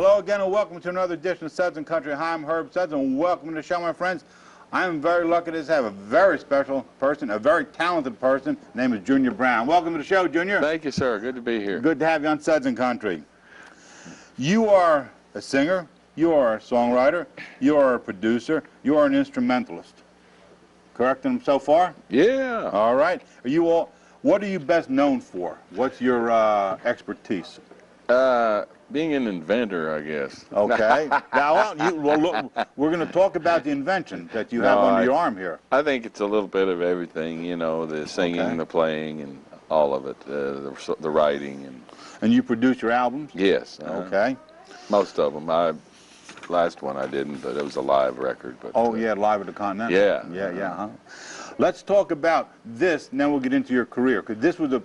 Hello again and welcome to another edition of Suds and Country. Hi, I'm Herb Suds and welcome to the show, my friends. I'm very lucky to have a very special person, a very talented person. His name is Junior Brown. Welcome to the show, Junior. Thank you, sir. Good to be here. Good to have you on Suds and Country. You are a singer, you are a songwriter, you are a producer, you are an instrumentalist. Correct them so far? Yeah. All right. Are you all? What are you best known for? What's your expertise? Being an inventor, I guess. Okay. Now, look, we're going to talk about the invention that you have under your arm here. I think it's a little bit of everything, you know, the singing, the playing, and all of it, the writing. And you produce your albums? Yes. Okay. Most of them. Last one I didn't, but it was a live record. But, oh, yeah, live at the Continental. Yeah. Yeah. Huh? Let's talk about this, and then we'll get into your career, because this was a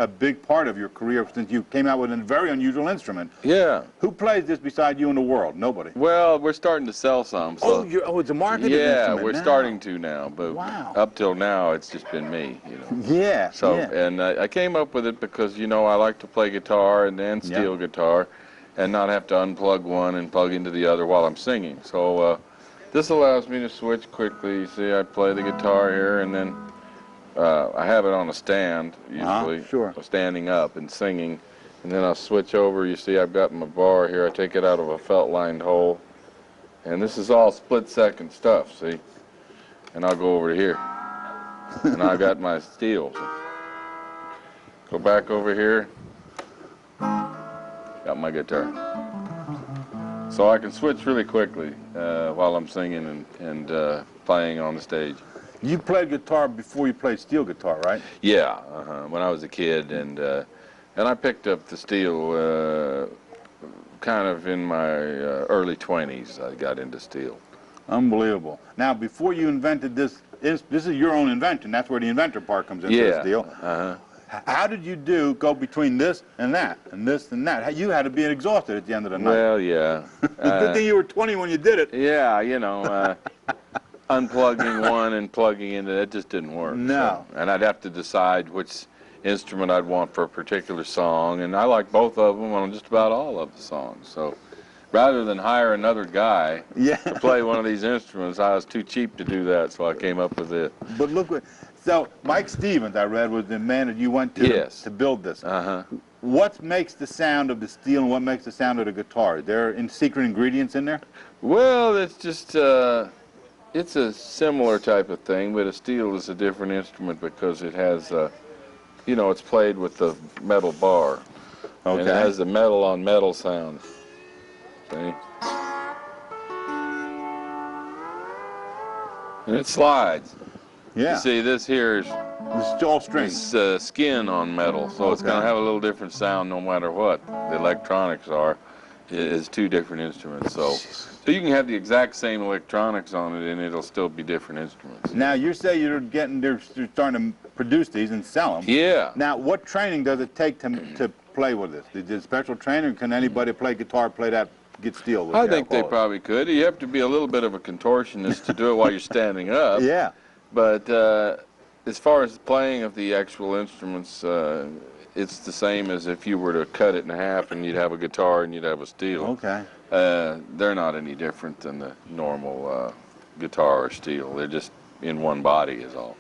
big part of your career since you came out with a very unusual instrument. Yeah. Who plays this beside you in the world? Nobody. Well, we're starting to sell some. So it's a marketed instrument. Yeah, we're starting to now, but wow. Up till now, it's just been me, you know. Yeah. So, and I came up with it because, you know, I like to play guitar and steel guitar and not have to unplug one and plug into the other while I'm singing. So this allows me to switch quickly. You see, I play the guitar here, and then I have it on a stand, usually, standing up and singing, and then I'll switch over. You see, I've got my bar here. I take it out of a felt-lined hole, and this is all split-second stuff, see? And I'll go over here, and I got my steel. Go back over here, got my guitar. So I can switch really quickly while I'm singing and playing on the stage. You played guitar before you played steel guitar, right? Yeah, when I was a kid, and I picked up the steel kind of in my early 20s. I got into steel. Unbelievable. Now, before you invented this is your own invention. That's where the inventor part comes into the steel. How did you go between this and that, and this and that? You had to be exhausted at the end of the night. Well, yeah. Good thing you were 20 when you did it. Yeah, you know. Unplugging one and plugging into it just didn't work. No. So, and I'd have to decide which instrument I'd want for a particular song, and I like both of them on just about all of the songs. So rather than hire another guy to play one of these instruments, I was too cheap to do that, so I came up with it. But look, so Mike Stevens, I read, was the man that you went to to build this. What makes the sound of the steel and what makes the sound of the guitar? Are there secret ingredients in there? Well, it's just it's a similar type of thing, but a steel is a different instrument because it has, you know, it's played with the metal bar. Okay. And it has the metal on metal sound. See? And it slides. Yeah. You see, this here is all strings. It's skin on metal, so it's going to have a little different sound no matter what the electronics are. Is two different instruments, so you can have the exact same electronics on it and it'll still be different instruments. Now you say you're starting to produce these and sell them. Yeah. Now what training does it take to play with this? Is it special training, or can anybody play guitar, play that guit-steel? I think they probably could. You have to be a little bit of a contortionist to do it while you're standing up. Yeah. But as far as playing of the actual instruments, it's the same as if you were to cut it in half and you'd have a guitar and you'd have a steel. Okay. They're not any different than the normal guitar or steel. They're just in one body is all.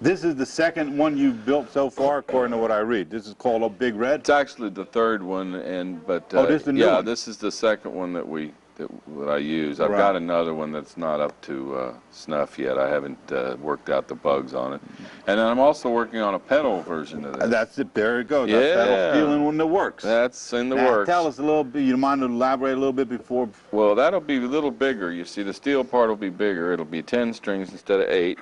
This is the second one you've built so far, according to what I read. This is called a Big Red? It's actually the third one, but this is the new one? This is the second one that I use. I've got another one that's not up to snuff yet. I haven't worked out the bugs on it. And then I'm also working on a pedal version of this. That's it. There it goes. That's pedal steel in the works. That's in the works. Tell us a little bit. You mind to elaborate a little bit before? Well, that'll be a little bigger. You see, the steel part will be bigger. It'll be 10 strings instead of 8,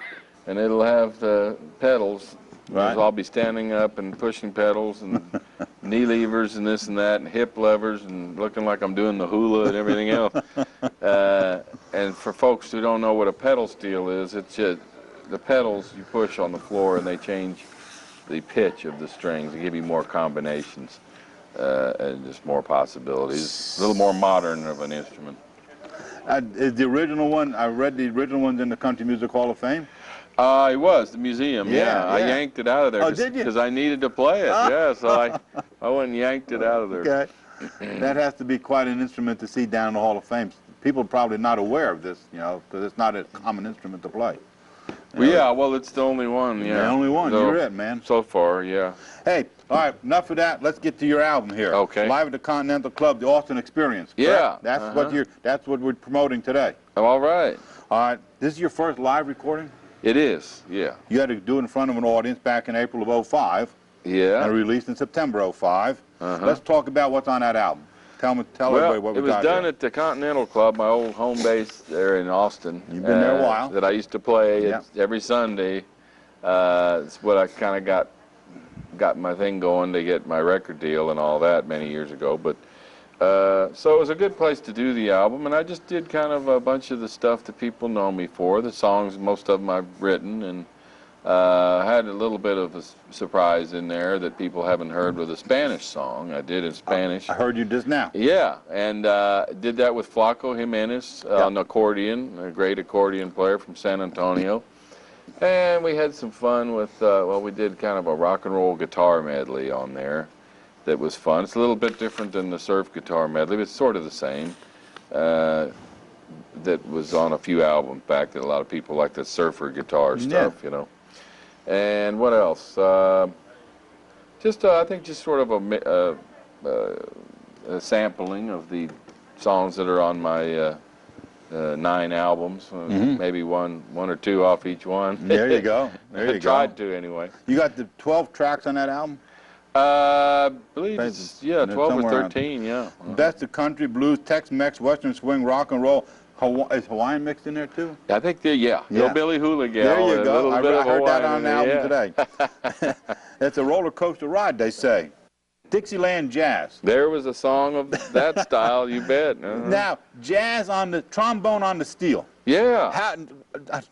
and it'll have the pedals. Right. I'll be standing up and pushing pedals and knee levers and this and that and hip levers and looking like I'm doing the hula and everything else. And for folks who don't know what a pedal steel is, it's just the pedals you push on the floor and they change the pitch of the strings. They give you more combinations and just more possibilities. A little more modern of an instrument. Is the original one, I read the original one's in the Country Music Hall of Fame? It was the museum. Yeah. I yanked it out of there because I needed to play it. Yeah, so I went and yanked it out of there. Okay. That has to be quite an instrument to see down in the Hall of Fame. People are probably not aware of this, you know, because it's not a common instrument to play. Well, yeah, well, it's the only one, yeah. The only one, so, you're it, man. So far, yeah. Hey, all right, enough of that. Let's get to your album here. Okay. Live at the Continental Club, the Austin Experience. Yeah. Correct? That's what we're promoting today. All right. All right, this is your first live recording? It is, yeah. You had to do it in front of an audience back in April of '05. Yeah. And released in September '05. Let's talk about what's on that album. Tell everybody what we got. It was done at the Continental Club, my old home base there in Austin. You've been there a while. That I used to play every Sunday. It's what I kind of got my thing going to get my record deal and all that many years ago. But so it was a good place to do the album, and I just did kind of a bunch of the stuff that people know me for. The songs, most of them I've written, and had a little bit of a surprise in there that people haven't heard with a Spanish song. I did in Spanish. I heard you just now. Yeah, and did that with Flaco Jimenez on accordion, a great accordion player from San Antonio. And we had some fun with, well, we did kind of a rock and roll guitar medley on there that was fun. It's a little bit different than the surf guitar medley, but it's sort of the same. That was on a few albums back that a lot of people like the surfer guitar stuff, you know. And what else? Just I think just sort of a sampling of the songs that are on my 9 albums, maybe one or two off each one. There you go. There you go. Tried to anyway. You got the 12 tracks on that album? I believe it's 12 or 13. Yeah. Best of country, blues, Tex-Mex, Western swing, rock and roll. Is Hawaiian mixed in there too? I think Hillbilly Hula Gal. There you go. I heard that on the album today. It's a roller coaster ride, they say. Dixieland Jazz. There was a song of that style, you bet. Now, jazz on the trombone on the steel. Yeah.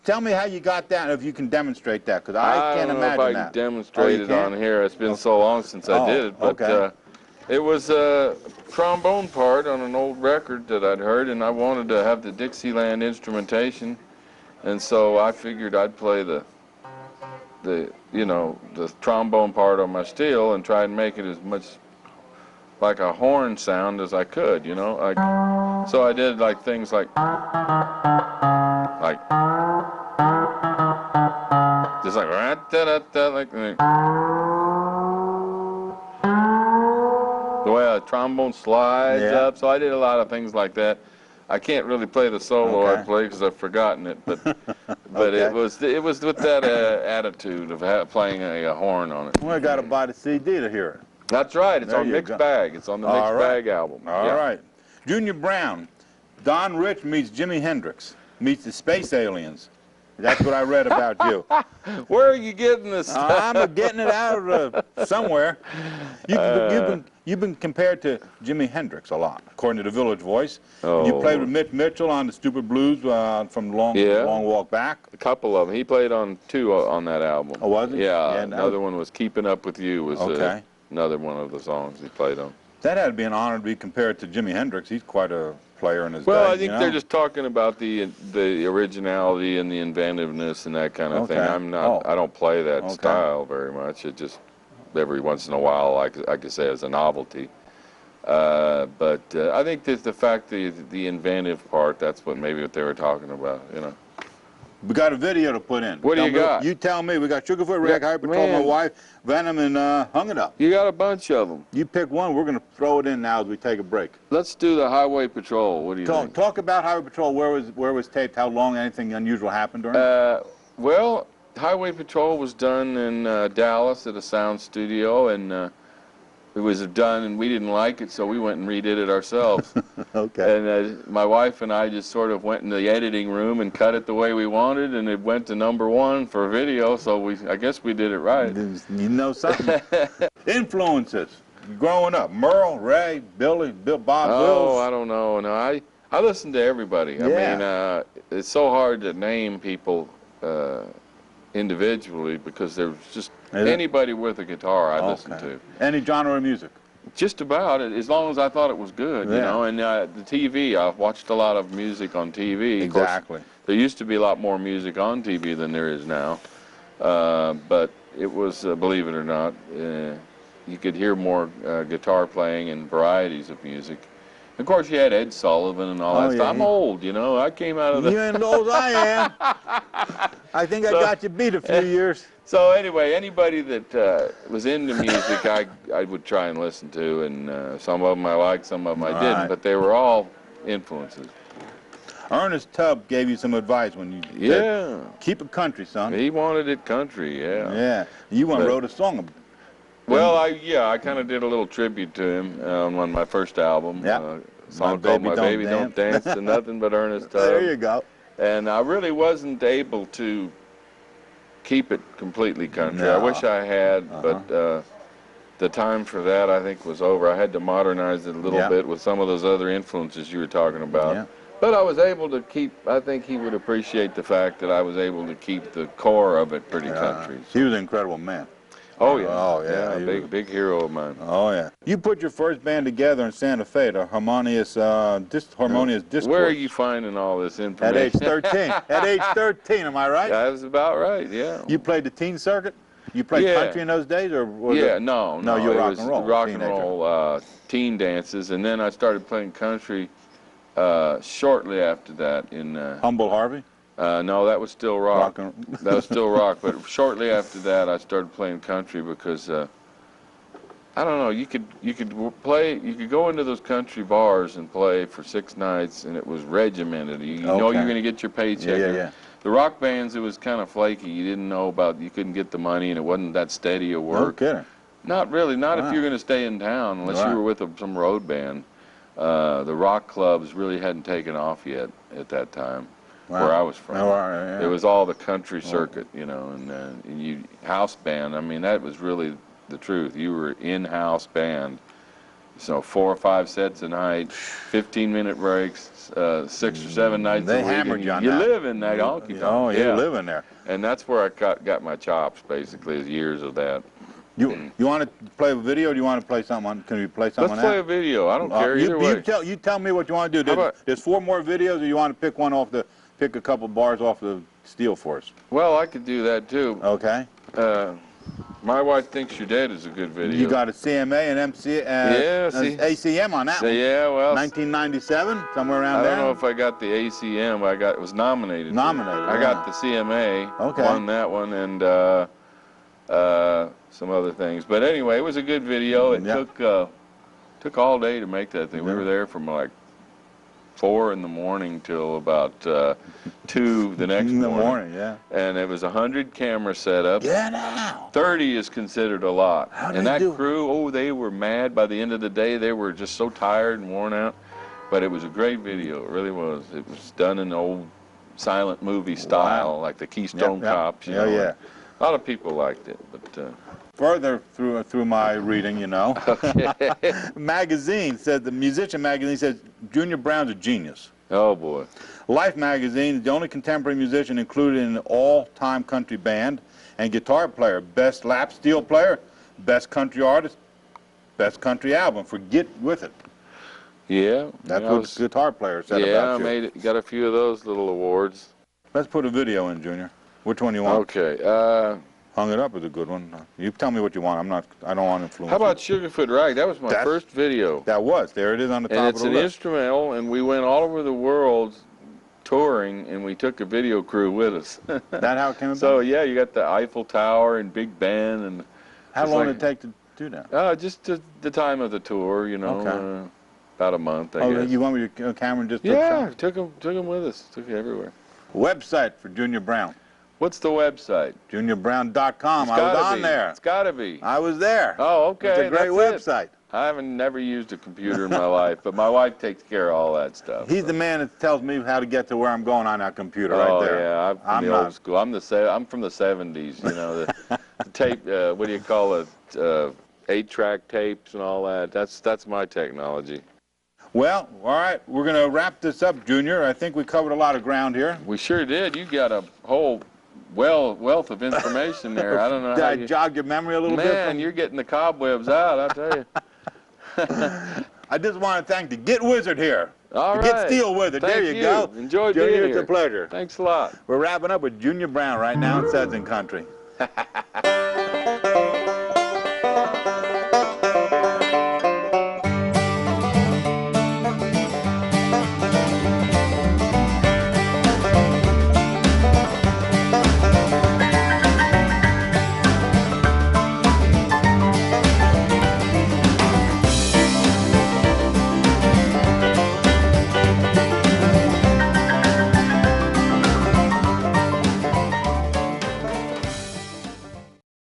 Tell me how you got that, if you can demonstrate that, because I can't imagine that. I don't know if I can demonstrate it on here. It's been so long since I did it, but it was a trombone part on an old record that I'd heard, and I wanted to have the Dixieland instrumentation, and so I figured I'd play the trombone part on my steel and try and make it as much like a horn sound as I could, you know. So I did like things like just like the way a trombone slides up. So I did a lot of things like that. I can't really play the solo I play because I've forgotten it, but it was with that attitude of playing a horn on it. Well, I got to buy the CD to hear it. That's right. It's on Mixed Bag. It's on the Mixed Bag album. All right. Junior Brown, Don Rich meets Jimi Hendrix, meets the Space Aliens. That's what I read about you. Where are you getting this stuff? I'm getting it out of somewhere. You've been compared to Jimi Hendrix a lot, according to the Village Voice. You played with Mitch Mitchell on the Stupid Blues from Long Walk Back. A couple of them. He played on 2 on that album. Oh, was he? Yeah. Another one was Keeping Up With You was another one of the songs he played on. That had to be an honor to be compared to Jimi Hendrix. He's quite a player in his day. Well, I think they're just talking about the originality and the inventiveness and that kind of thing. I'm not. I don't play that style very much. It just every once in a while, I could say, as a novelty. But I think that the fact the inventive part, that's what they were talking about. You know. We got a video to put in. What do you got? You tell me. We got Sugarfoot Reg, Highway Patrol, my wife, Venom, and Hung It Up. You got a bunch of them. You pick one. We're going to throw it in now as we take a break. Let's do the Highway Patrol. What do you think? Talk about Highway Patrol. Where was taped? How long? Anything unusual happened during it? Well, Highway Patrol was done in Dallas at a sound studio, and it was done, and we didn't like it, so we went and redid it ourselves. And my wife and I just sort of went in the editing room and cut it the way we wanted, and it went to #1 for video, so I guess we did it right. You know something. Influences. Growing up, Merle, Ray, Billy, Bob Wills. Oh, I don't know. No, I listen to everybody. I mean, it's so hard to name people individually because there's just anybody with a guitar I listen to. Any genre of music? Just about it, as long as I thought it was good, you know. And the TV, I've watched a lot of music on TV. Exactly. Of course, there used to be a lot more music on TV than there is now, but it was, believe it or not, you could hear more guitar playing and varieties of music. Of course, you had Ed Sullivan and all that stuff. I'm old, you know. I came out of the... You ain't as old as I am. I think I got you beat a few years. So anyway, anybody that was into music, I would try and listen to, and some of them I liked, some of them I didn't, but they were all influences. Ernest Tubb gave you some advice when you said, keep it country, son. He wanted it country, yeah. Yeah. You went and wrote a song. Well, I kind of did a little tribute to him on one of my first album. A song called My Baby Don't Dance to Nothing But Ernest Tubb. There you go. And I really wasn't able to keep it completely country. No. I wish I had, but the time for that, I think, was over. I had to modernize it a little bit with some of those other influences you were talking about. Yeah. But I was able to keep, I think he would appreciate the fact that I was able to keep the core of it pretty country. He was an incredible man. Oh, yeah. Oh, yeah. Big hero of mine. Oh, yeah. You put your first band together in Santa Fe, the Harmonious Discourse. Where are you finding all this information? At age 13. At age 13, am I right? That was about right, yeah. You played the teen circuit? You played country in those days? Or was no, you were rock and roll. Rock and roll teen dances, and then I started playing country shortly after that in... Humble Harvey? No, that was still rock. That was still rock. But shortly after that, I started playing country because I don't know. You could go into those country bars and play for 6 nights, and it was regimented. You know you're going to get your paycheck. Yeah. The rock bands, it was kind of flaky. You didn't know about. You couldn't get the money, and it wasn't that steady a work. No kidding. Not really. Not if you're going to stay in town, unless you were with some road band. The rock clubs really hadn't taken off yet at that time. Where I was from. It was all the country circuit, you know, and you house band. I mean, that was really the truth. You were in-house band, so 4 or 5 sets a night, 15-minute breaks, 6 or 7 nights a week. They hammered you on that. You live in that honky tonk. Oh, you live in there. And that's where I got my chops, basically, is years of that. You want to play a video, or do you want to play something on? Can you play something? Let's play a video. I don't care either way. You tell me what you want to do. There's 4 more videos, or you want to pick one off the? Pick a couple bars off the steel for us. Well, I could do that too. Okay. My Wife Thinks You're Dead is a good video. You got a CMA and MC, ACM on that one. Yeah, well. 1997, somewhere around there. I don't know if I got the ACM. It was nominated. Nominated. I got the CMA. Okay. Won that one and some other things. But anyway, it was a good video. It took all day to make that thing. We were there from like 4 in the morning till about 2 the next morning. And it was 100 camera setups. Yeah, now. 30 is considered a lot. And that crew, they were mad. By the end of the day, they were just so tired and worn out. But it was a great video. It really was. It was done in old silent movie style, like the Keystone Cops. You know, a lot of people liked it. But further through my reading, you know, magazine said, the Musician magazine says Junior Brown's a genius. Oh boy. Life magazine is the only contemporary musician included in an all-time country band and guitar player, best lap steel player, best country artist, best country album for Get With It. Yeah. That's what guitar player said about you. Yeah, I got a few of those little awards. Let's put a video in, Junior. Which one do you want? Okay. Hung It Up is a good one. You tell me what you want. I don't want to influence. How about Sugarfoot Rag? That was my first video. That was. There it is on the top of the list. And it's an instrumental, and we went all over the world touring, and we took a video crew with us. That how it came about? So, yeah, you got the Eiffel Tower and Big Ben. And how long did it take to do that? Just the time of the tour, you know, about a month, I guess. You went with your camera and just took them with us. Took it everywhere. Website for Junior Brown. What's the website? JuniorBrown.com. I was on there. It's got to be. I was there. Oh, okay. It's a great website. I haven't never used a computer in my life, but my wife takes care of all that stuff. He's the man that tells me how to get to where I'm going on that computer right there. Oh, yeah. I'm the old school. I'm from the 70s, you know, the tape, what do you call it, 8-track tapes and all that. That's my technology. Well, all right, we're going to wrap this up, Junior. I think we covered a lot of ground here. We sure did. You got a whole wealth of information there. I don't know Did I jog your memory a little bit? Man, you're getting the cobwebs out, I tell you. I just want to thank the Git Wizard here. All right. Get-steel Wizard. There you go. Enjoy Junior, being here. It's a pleasure. Thanks a lot. We're wrapping up with Junior Brown right now in Southern Country.